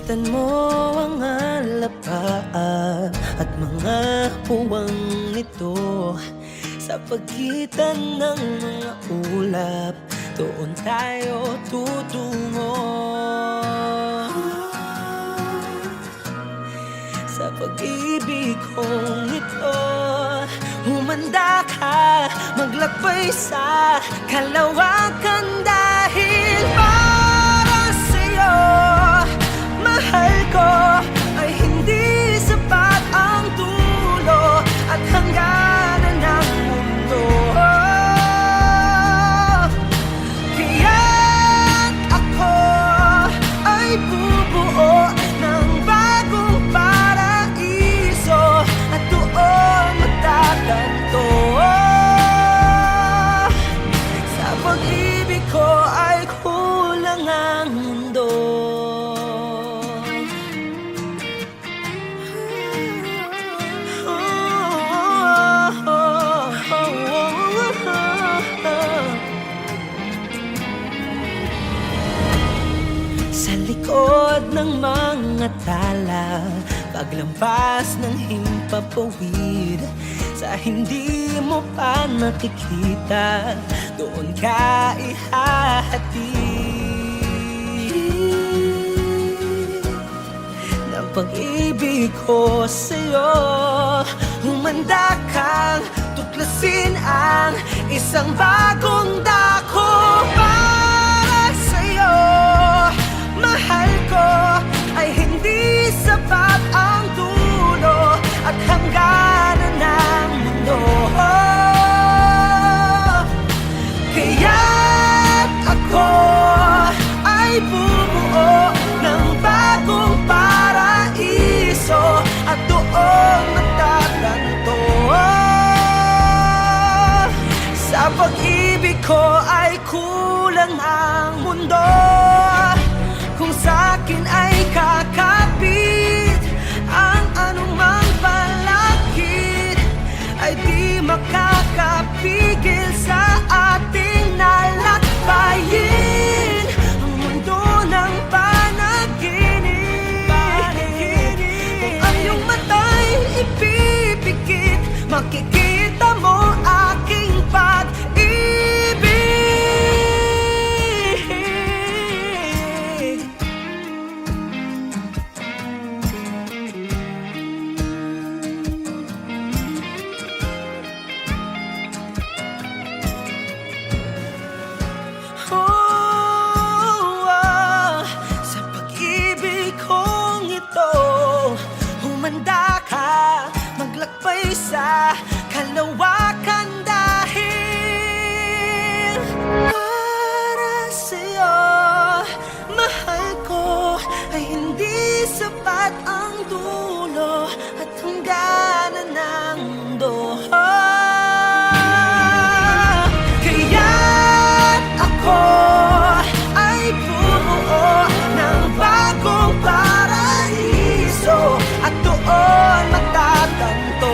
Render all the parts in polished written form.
Masdan mo ang alapaan at mga puwang nito. Sa pagitan ng mga ulap, doon tayo tutungo. Sa pag-ibig kong ito, humanda ka, maglakbay sa kalawakan dahil para sa'yo, mahal ko, ay hindi sapat ang dulo at hangganan ng mundo. Kaya't ako ay bubuo ng bagong paraiso at doon magtatanto. Sa pag-ibig ko ay kulang ang mundo. Sa likod ng mga tala, paglampas ng himpapawid, sa hindi mo pa nakikita, doon ka ihahatid ng pag-ibig ko sa'yo. Humanda kang tuklasin ang isang bagong dako para sa'yo. Mahal ko, ay hindi sapat ang dulo at hangganan ng mundo. Kaya't ako ay bubuo ng bagong paraiso at doon magtatanto. Sa pag-ibig ko ay kulang ang mundo. Kung sa'kin ay kakapit ang anumang balakid, ay di makakapigil sa ating nalakbayin ang mundo ng panaginip. Kung ang iyong mata'y ipipikit, makikita mo aking pag-ibig. Sa pag-ibig kong ito, humanda ka, maglakbay sa kalawakan dahil para sa'yo, mahal ko, ay hindi sapat ang dulo at hangganan ng mundo. Kaya't ako ay bubuo ng bagong paraiso at doon magtatanto.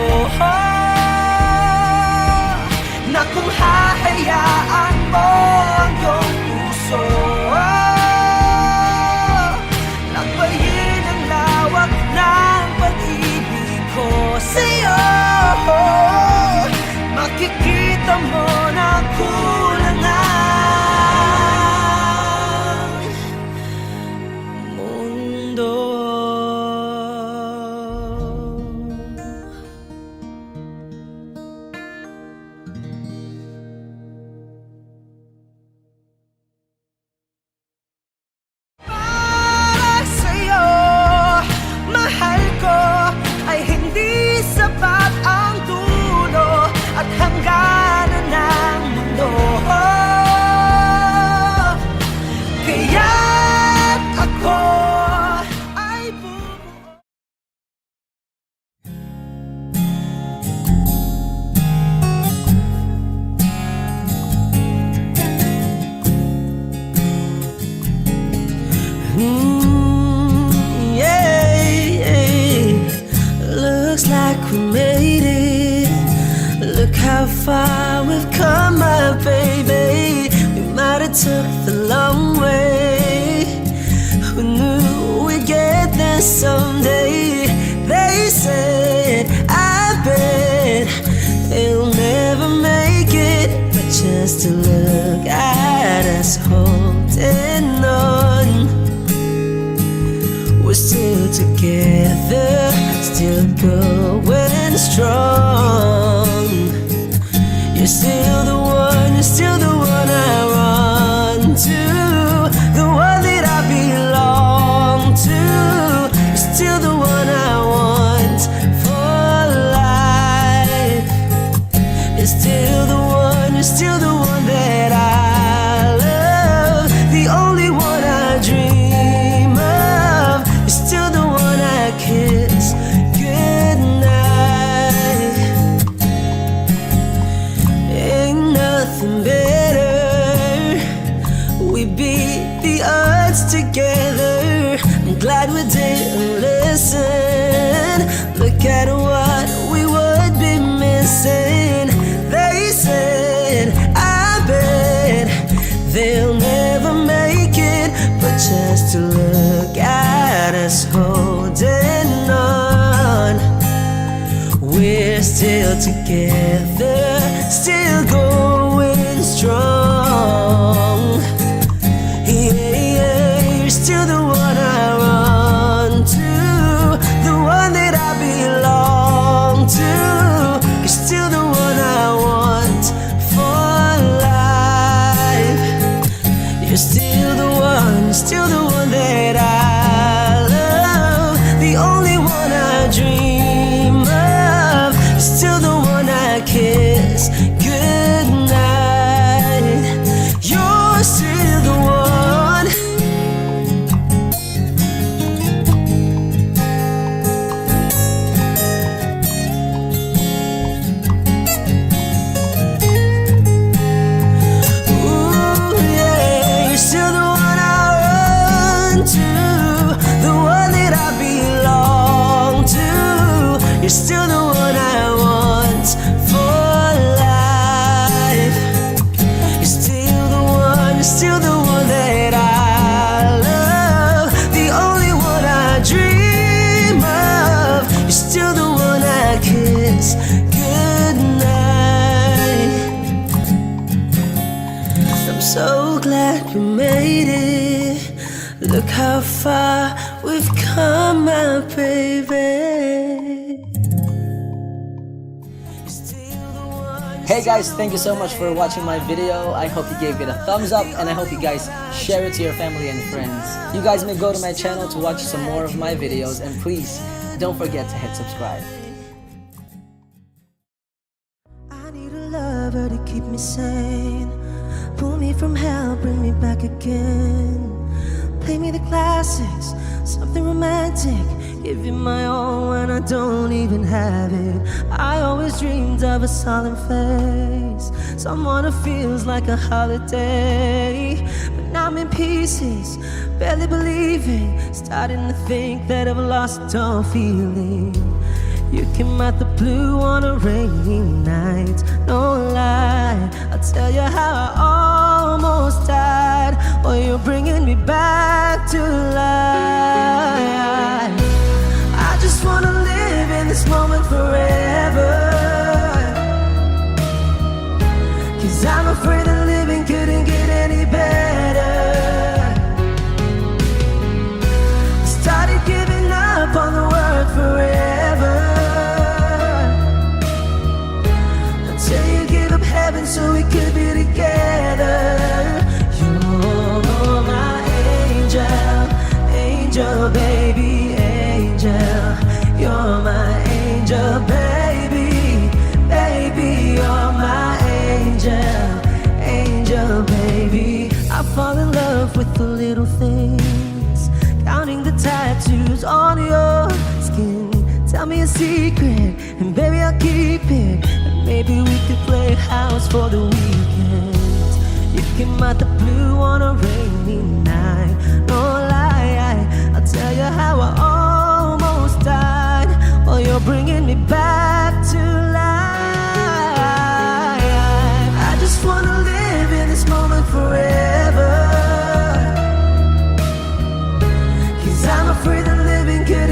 Na kung hahayaan mo ang iyong puso, lakbayin ang lawak ng pag-ibig ko sa'yo, makikita mo na kulang ang mundo. Para sa'yo, mahal ko, ay hindi sapat ang dulo at hangganan ng mundo. Kaya't ako ay bubuo. Looks like we made it. Look how far we've come, my baby. We might have took the long way. Who knew we'd get someday. They said, I bet they'll never make it, but just to look at us holding on. We're still together, still going strong. You're still the one, you're still the one I run to, the one that I belong to. You're still the one I want for life. You're still the one, you're still the one that I love, the only one I dream of. You're still the one I kiss goodnight. Ain't nothing better. We beat the odds together. I'm glad we didn't listen. Look at what we would be missing. They said, I bet they'll never make it, but just to look at us holding on. We're still together, still going strong. Yeah, you're still the one I run to, the one that I belong to. You're still the one I want for life. You're still the one, still the one that I love, the only one I dream of. You're still the one I kiss goodnight. You're still the one. Ooh, yeah, you're still the one I run to, the one that I belong to. You're still the one I want for life. You're still the one, you're still the one that I love, the only one I dream of. You're still the one I kiss goodnight. I'm so glad we made it. Look how far we've come, my baby. You're still the one, you're Hey guys, still the thank you so one much for that watching my video. I hope you gave it a thumbs up and I hope you guys share it to your family and friends. You guys may go to my channel to watch some more of my videos, and please don't forget to hit subscribe. I need a lover to keep me sane. Pull me from hell, bring me back again. Play me the classics, something romantic. Give you my all when I don't even have it. I always dreamed of a solemn face, someone who feels like a holiday. But now I'm in pieces, barely believing, starting to think that I've lost all feeling. You came out the blue on a rainy night, no lie. I'll tell you how I almost died, while you're bringing me back to life. I just wanna live in this moment forever, 'cause I'm afraid that living couldn't get any better. Started giving up on the word forever, until you give up heaven so we could be together. You're my angel, angel baby, angel. You're my angel baby, baby. You're my angel, angel baby. I fall in love with the little things, counting the tattoos on your skin. Tell me a secret, and baby I'll keep it. And maybe we could play house for the weekend. You came out the blue on a rainy night, no lie. I'll tell you how I almost died, while you're bringing me back to life. I just wanna live in this moment forever, 'cause I'm afraid that living could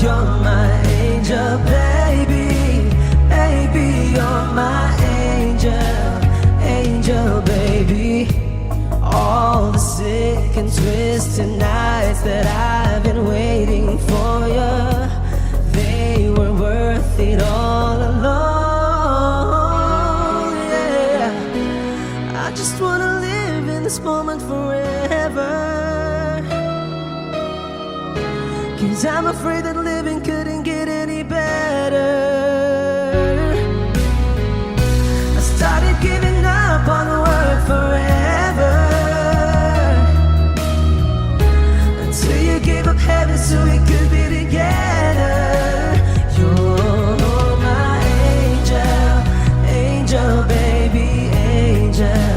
You're my angel, baby, baby, you're my angel, angel, baby. All the sick and twisted nights that I've been waiting for you, they were worth it all along. Yeah, I just wanna live in this moment forever, 'cause I'm afraid that living couldn't get any better. I started giving up on the word forever, until you gave up heaven so we could be together. You're my angel, angel, baby, angel.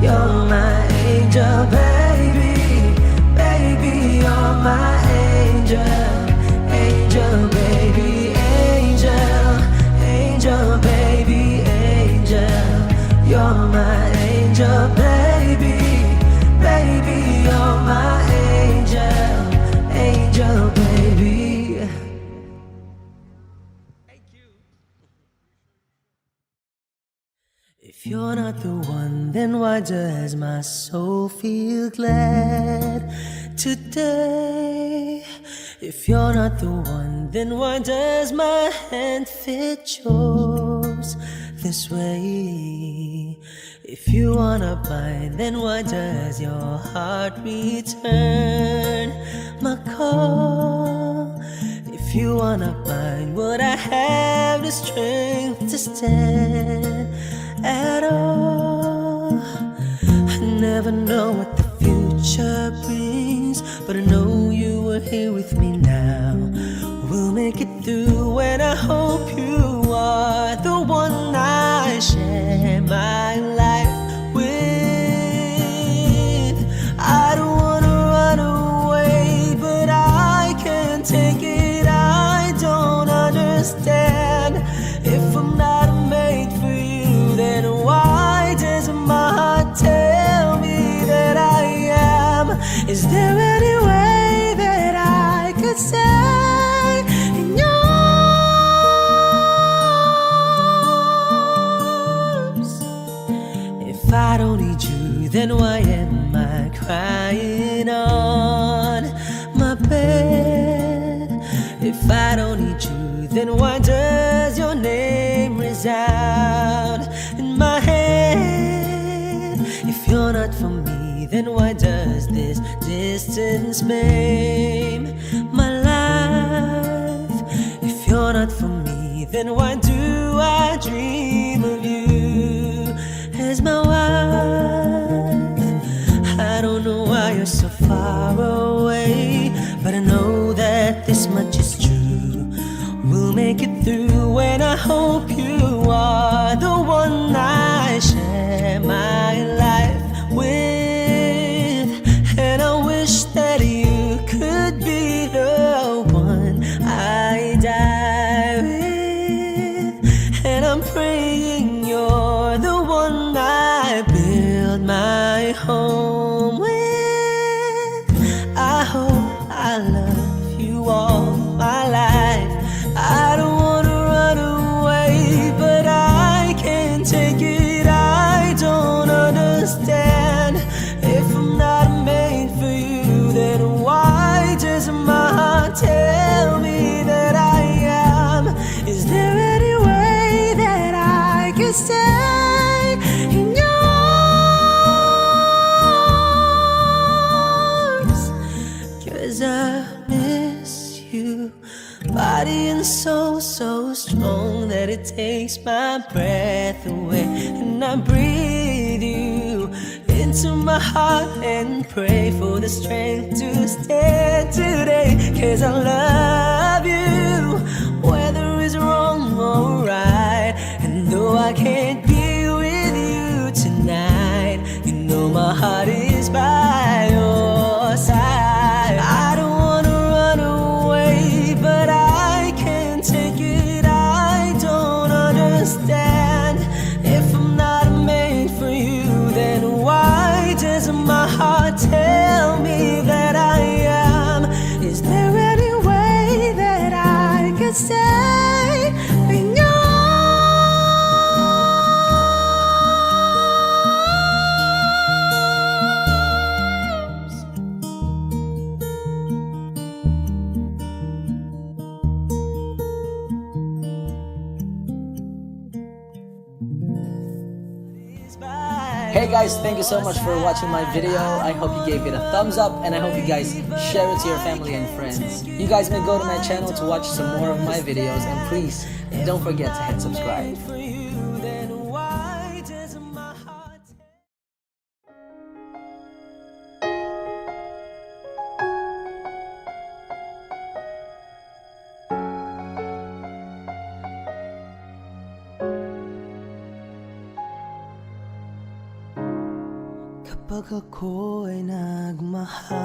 You're my angel, baby, baby, you're my angel, angel, baby, angel, angel, baby, angel. You're my angel, baby, baby, you're my angel, angel, baby. If you're not the one, then why does my soul feel glad today? If you're not the one, then why does my hand fit yours this way? If you wanna bind, then why does your heart return my call? If you wanna bind, would I have the strength to stand at all? I never know what the future brings, but I know you are here with me now. We'll make it through, and I hope you are the one I share my life with. I don't wanna run away, but I can't take it. I don't understand. If I'm not made for you, then why does my heart tell me that I am? Is there any way that I could stay in yours? If I don't need you, then why am I crying on my bed? If I don't need you, then why does your name resound in my head? If you're not for me, then why does this distance maim my life? If you're not for me, then why do I dream of you as my wife? I don't know why you're so far away, but I know that this much is true. We'll make it through, and I hope you are the one I share my life with. And I wish that you could be the one I die with. And I'm praying you're the one I build my home with. I hope I love you all my life. I don't wanna run away, but I can't take it. I don't understand. If I'm not made for you, then why does my heart tell me that I am? Is there any way that I can stay in yours? 'Cause I miss you, body and soul so strong that it takes my breath away. And I breathe you into my heart and pray for the strength to stand today. 'Cause I love you, whether it's wrong or right. And though I can't be with you tonight, you know my heart is by your side. I don't wanna run away, but I can't take it. I don't understand. If I'm not made for you, then why does my heart tell me that I am? Is there any way that I stay in your Hey guys, thank you so much for watching my video. I hope you gave it a thumbs up and I hope you guys share it to your family and friends. You guys may go to my channel to watch some more of my videos and please don't forget to hit subscribe. for you, then why does my heart kapag ako ay nagmahal,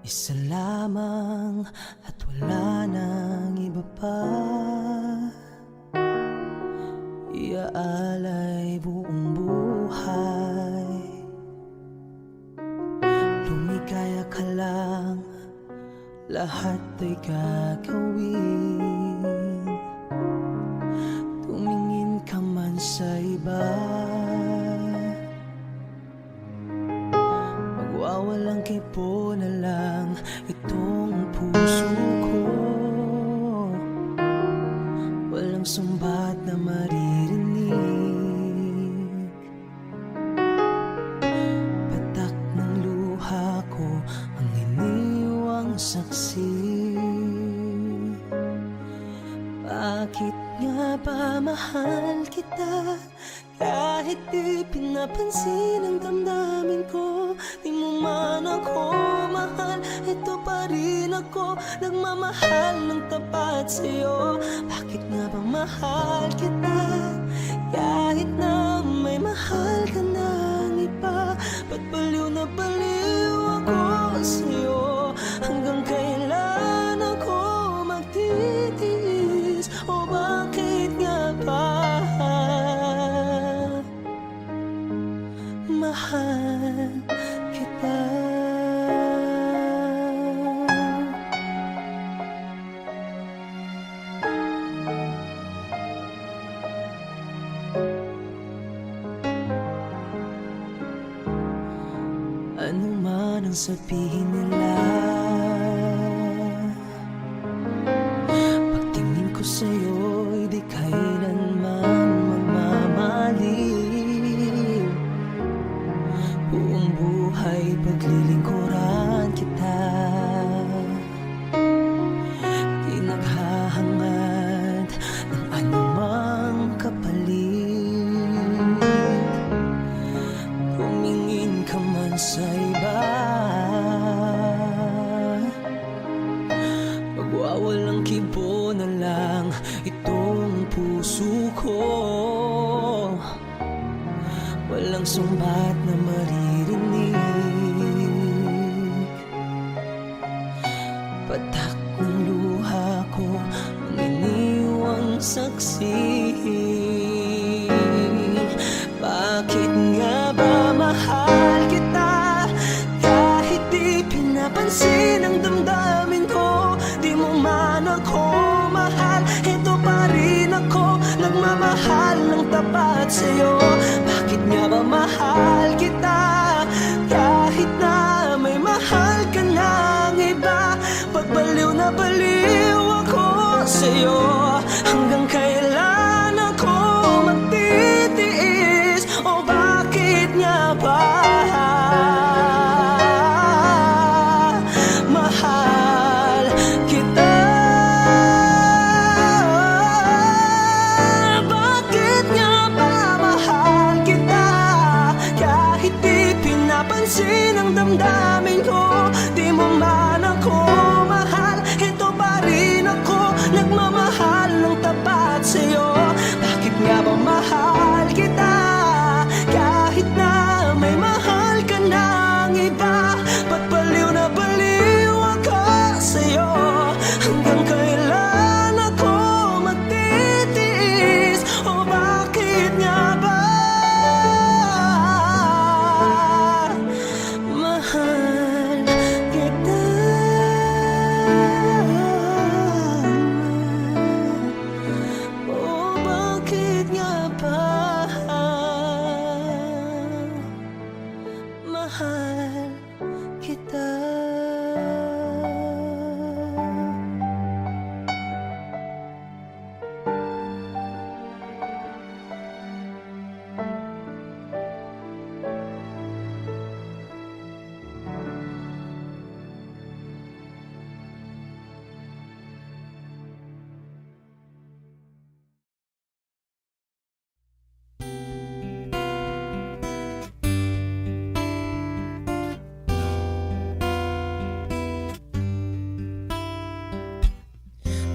isa lamang at wala nang iba pa, iaalay buong buhay. Lumikaya ka lang, lahat ay gagawin. Tumingin ka man sa iba, magwawalang kipo na lang itong puso ko. Walang sumbat na maririnig, patak ng luha ko ang iniwang saksi. Bakit nga ba mahal kita? Kahit di pinapansin ang damdamin ko, di mo man ako mahal, ito pa rin ako, nagmamahal ng tapat sa'yo. Bakit nga ba mahal kita? Kahit na may mahal ka ng iba, ba't baliw na baliw ako sa'yo? Hanggang kailan ako magtitiis? O bakit nga ba mahal kita? Ano man ang sabihin nila, pagtingin ko sa'yo'y di kailanman magmamaliw. Buong buhay paglilingkuran kita, di naghahangad ng anumang kapalit. Tumingin ka man sa iba, magwawalang kibo na lang itong puso ko. Walang sumbat na maririnig, patak ng luha ko ang iniwang saksi. Bakit nga ba mahal kita? Kahit di pinapansin ang damdamin ko, di mo man ako mahal, ito pa rin ako, nagmamahal ng tapat sa'yo. Bakit nga ba mahal kita? Kahit na may mahal ka ng iba, ba't baliw na baliw ako sa'yo? Hanggang kailan ako magtitiis? O bakit nga ba mahal kita? Bakit nga ba mahal kita? Kahit di pinapansin ang damdamin ko, di mo man ako mahal, ito pa rin ako, nagmamahal ng tapat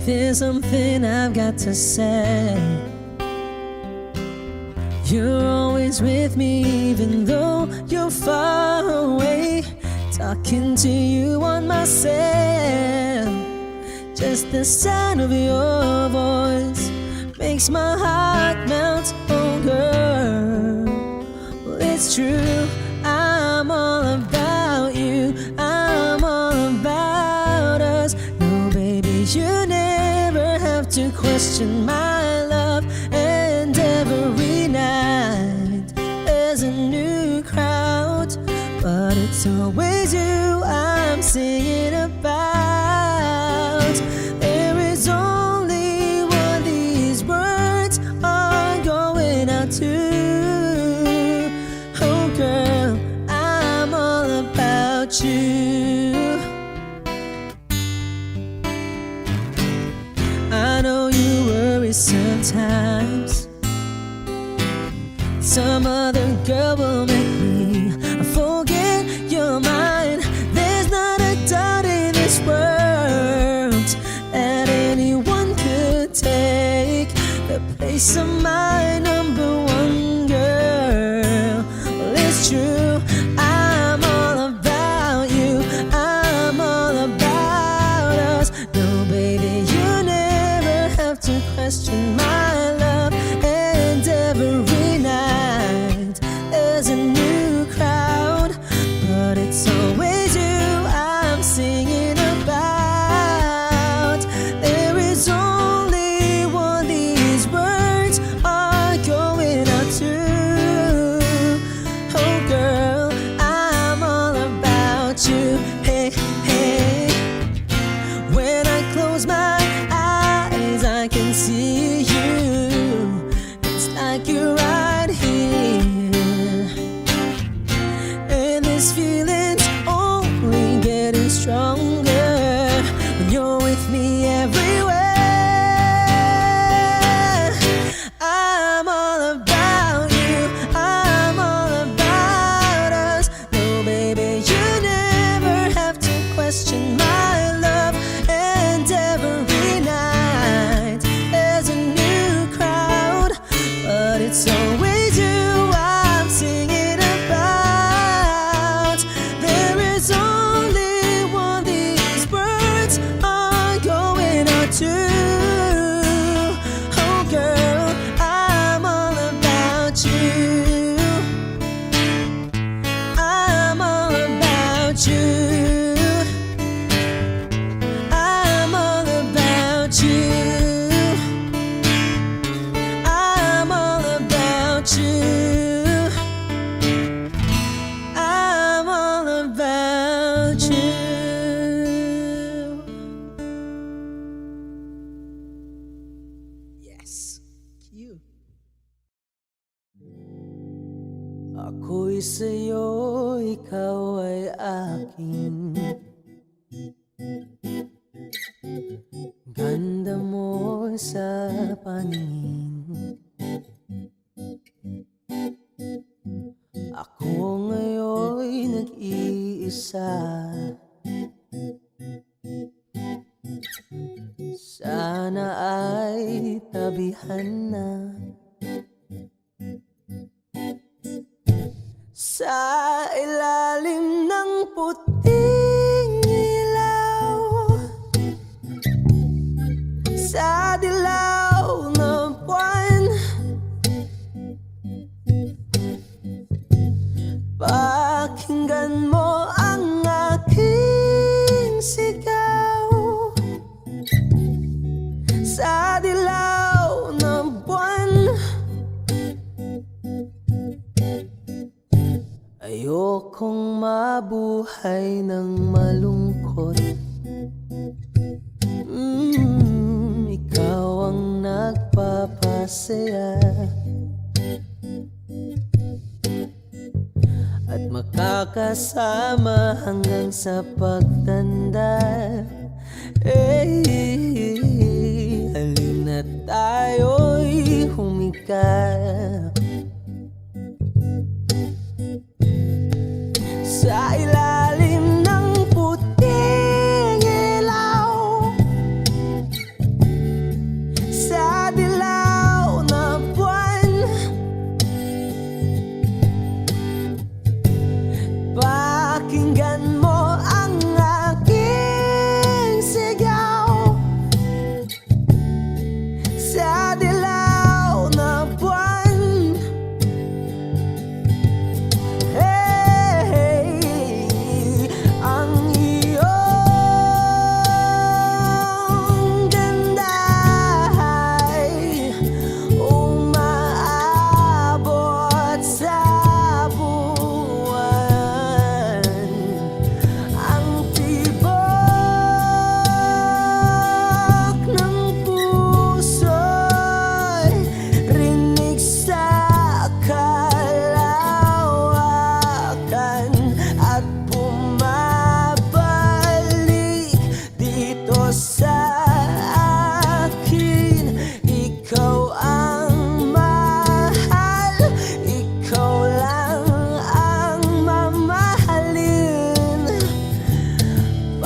there's something I've got to say. You're always with me even though you're far away. Talking to you on myself. Just the sound of your voice makes my heart melt. Oh girl, well, it's true, I'm all about you, I'm all about us. No baby, you never have to question my love. And every night there's a new crowd, but it's always you I'm singing about. There is only one these words are going out to. Oh girl, I'm all about you. I know you worry sometimes. Some other girl will make me forget you're mine. There's not a doubt in this world that anyone could take the place of my number one girl. Well, it's true, I'm all about you, I'm all about us. No baby, you never have to question my love. And every night there's a new crowd, but it's always you I'm singing about. There is only one these words are going out to. Oh girl, I'm all about you. Hey, hey. When I close my eyes I can see you. It's like you're right here. And this feeling's only getting stronger when you're with me everywhere. I'm all about you, I'm all about us. No baby, you never have to question my love. And every night there's a new crowd, but it's always you I'm singing about. There is only one these words are going out to. Oh girl, I'm all about you, I'm all about you, I'm all about you, I'm all about you, I'm all about you. Yes, cute. Ako'y sa'yo, ikaw ay akin. Ganda mo sa paningin. Ako ngayon'y nag-iisa. Sana ay tabihan na. Sa ilalim ng puting ilaw, sa dilaw ng buwan, pakinggan mo ang aking sigaw. Sa dilaw ng buwan, ayokong mabuhay ng malungkot. Ikaw ang nagpapasaya at makakasama hanggang sa pagtanda. Halina tayo'y humikap sa ilalim ng puting ilaw,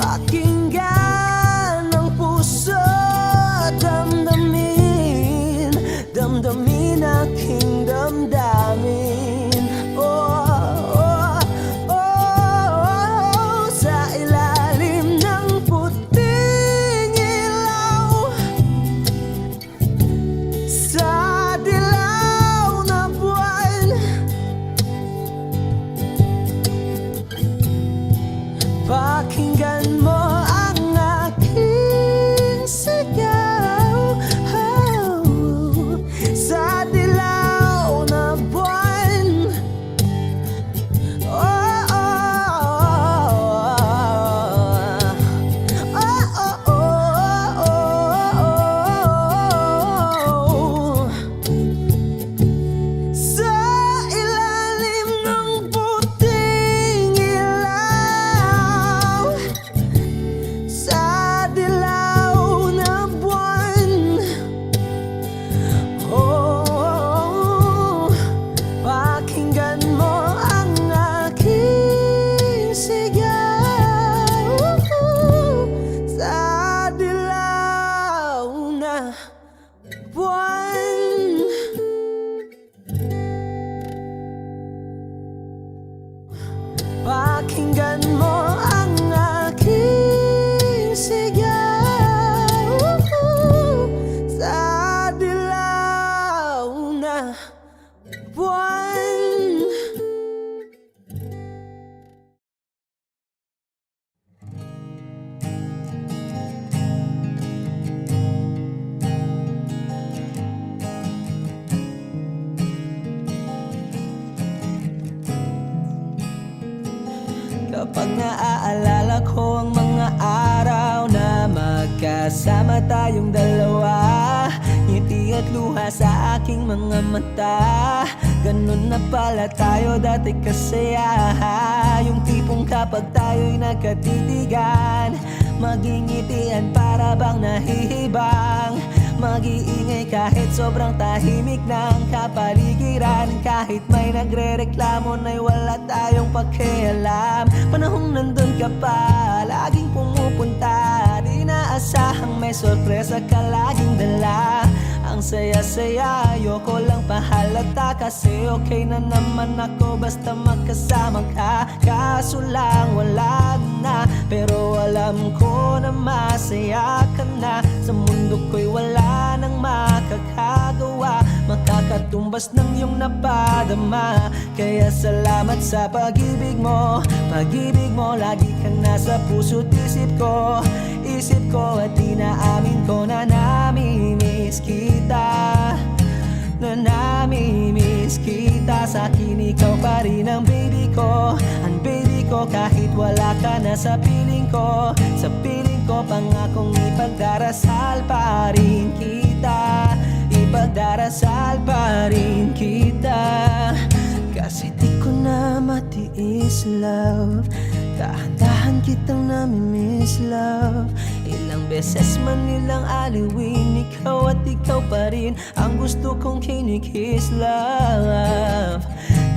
Pakinggan ang puso, damdamin, damdamin aking damdamin. Oh, oh, oh, sa ilalim ng puting ilaw, sa dilaw na buwan, pakinggan mo ang aking sigaw. Oh, sa dilaw na buwan. Oh, oh, oh, oh, oh, oh. Sa ilalim ng puting ilaw, sa dilaw na buwan. Oh, pakinggan mo ang aking sigaw. Sa dilaw na buwan. Pakinggan mo ang aking sigaw. Sa dilaw na buwan. Kapag naaalala ko ang mga araw na magkasama tayong dalawa, ngiti at luha sa aking mga mata. Ganun na pala tayo dati kasaya. Yung tipong kapag tayo'y nagkatitigan, magingitian para bang nahihibang. Mag-iingay kahit sobrang tahimik ng kapaligiran. Kahit may nagre-reklamo na'y wala tayong pakialam. Panahong nandun ka pa, laging pumupunta. Di naasahang may sorpresa ka laging dala. Ang saya-saya, ayoko lang pahalata. Kasi okay na naman ako basta magkasama ka. Kaso lang wala na, pero alam ko na masaya ka na. Sa mundo ko'y wala nang makakagawa, makakatumbas ng iyong napadama. Kaya salamat sa pag-ibig mo. Pag-ibig mo, lagi kang nasa puso't isip ko. Isip ko at inaamin ko na namimiss kita. Na namimiss kita. Sa akin ikaw pa rin ang baby ko. Ang baby ko kahit wala ka na sa piling ko. Sa piling ko pangakong ipagdarasal pa rin kita. Ipagdarasal pa rin kita. Kasi di ko na matiis love. Dahan-dahan kitang namimiss love. Ilang beses man nilang aliwin, ikaw at ikaw pa rin ang gusto kong kinikiss love.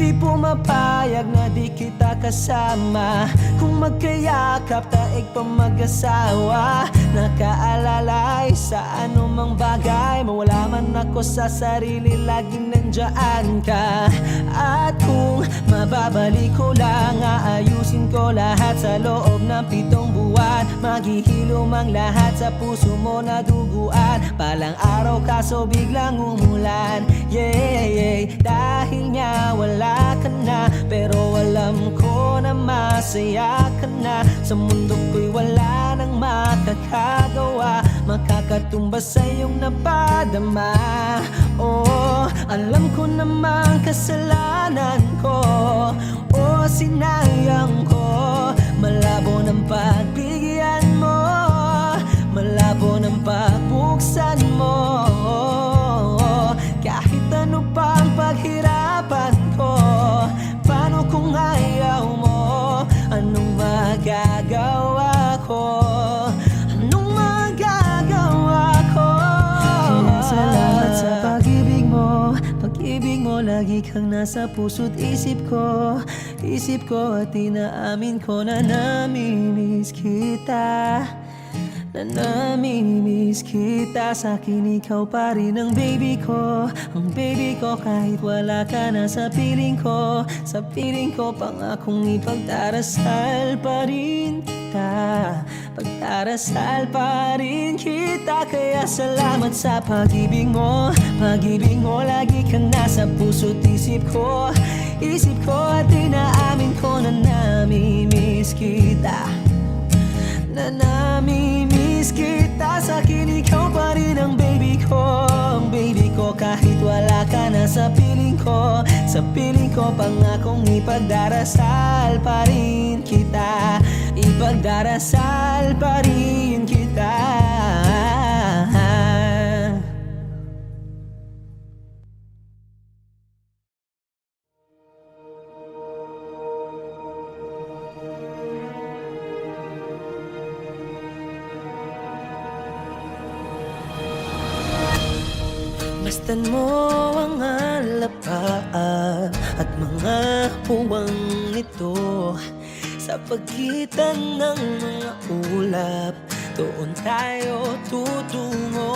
Di pumapayag na di kita kasama. Kung magkayakap taig pa mag-asawa. Nakaalalay sa anumang bagay. Mawala man ako sa sarili, laging nandyan ka. At kung mababalik ko lang, aayusin ko lahat sa loob ng 7 buwan. Maghihilom ang lahat sa puso mo na duguan. Palang araw kaso biglang umulan. Yeah, dahil nga wala ka na, pero alam ko na masaya ka na. Sa mundo ko'y wala nang makakagawa, makakatumbas sa iyong napadama. Oh, alam ko namang kasalanan ko. Oh, sinayang ko. Malabo ng pagbigyan mo, malabo ng pagbuksan mo. Kahit ano pang paghirapan ko, paano kung ayaw mo? Anong magagawa ko? Anong magagawa ko? Kaya salamat sa pag-ibig mo. Pag-ibig mo, lagi kang nasa puso't isip ko. Isip ko at inaamin ko na namimiss kita. kita, na namimiss kita. Sa'kin ikaw pa rin ang baby ko, ang baby ko. Kahit wala ka na sa piling ko, sa piling ko, pangakong ipagdarasal pa rin kita, pagdarasal pa rin kita. Kaya salamat sa pag-ibig mo, pag-ibig mo. Lagi kang nasa puso't isip ko, isip ko. At inaamin ko na namimiss kita, na namimiss kita. Sa'kin ikaw pa rin ang baby ko, ang baby ko. Kahit wala ka na sa piling ko, sa piling ko, pangakong ipagdarasal pa rin kita, ipagdarasal pa rin kita. Masdan mo ang alapaan at mga puwang ito, sa pagitan ng mga ulap, doon tayo tutungo.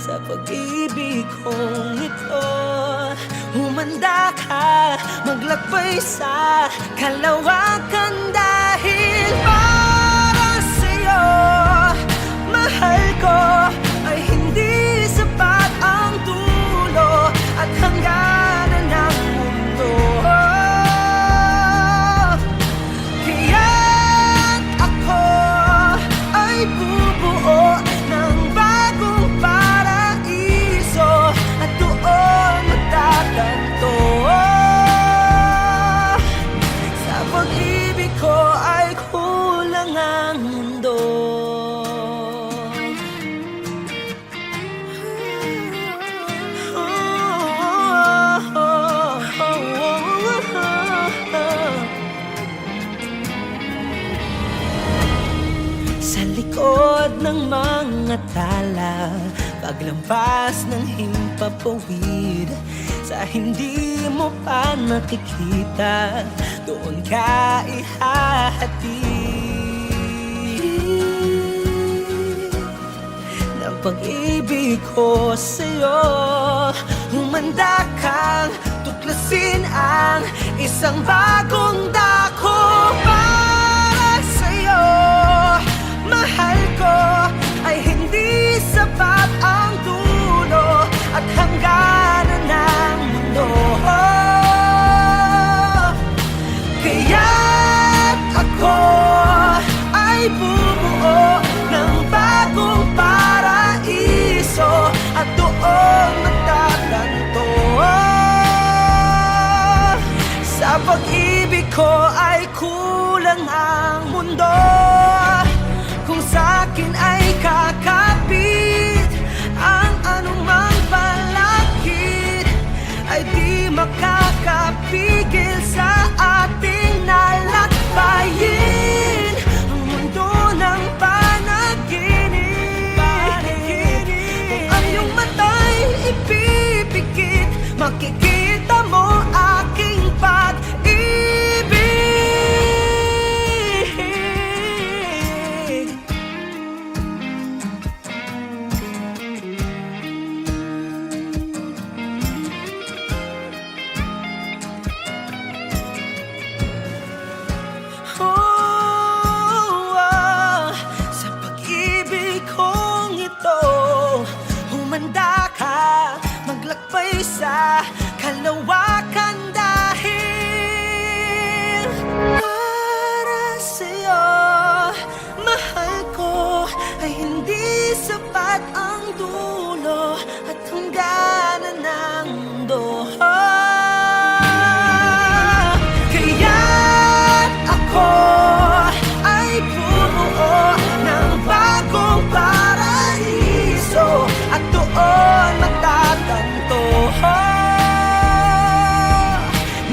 Sa pag-ibig kong ito, humanda ka, maglakbay sa kalawakan. Dahil para sa'yo, mahal ko, ay hindi sapat ang dulo at hangganan ng mundo. Kaya't ako ay bubuo ng bagong paraiso, at doon magtatanto. Sa pag-ibig ko ay kulang ang mundo. Sa likod ng mga tala, paglampas ng himpapawid, sa hindi mo pa nakikita, doon ka ihahatid ng pag-ibig ko sa'yo. Humanda kang tuklasin ang isang bagong dako. Para sa'yo, mahal ko, ay hindi sapat ang dulo at hangganan ng mundo. Kaya't ako ay bubuo ng bagong paraiso, at doon magtatanto. Sa pag-ibig ko ay kulang ang mundo, kung sa'kin ay kakapit ang anumang balakid, ay di makakapigil sa ating nalakbayin ang mundo ng panaginip. Kung ang iyong mata'y ipipikit, makikita mo aking pag-ibig. Sa pag-ibig kong ito, humanda ka, maglakbay sa kalawakan. Dahil para sa'yo, mahal ko, ay hindi sapat ang dulo at hangganan ng mundo. Kaya't ako ay bubuo ng bagong paraiso, at doon magtatanto.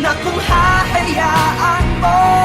Na kung hahayaan mo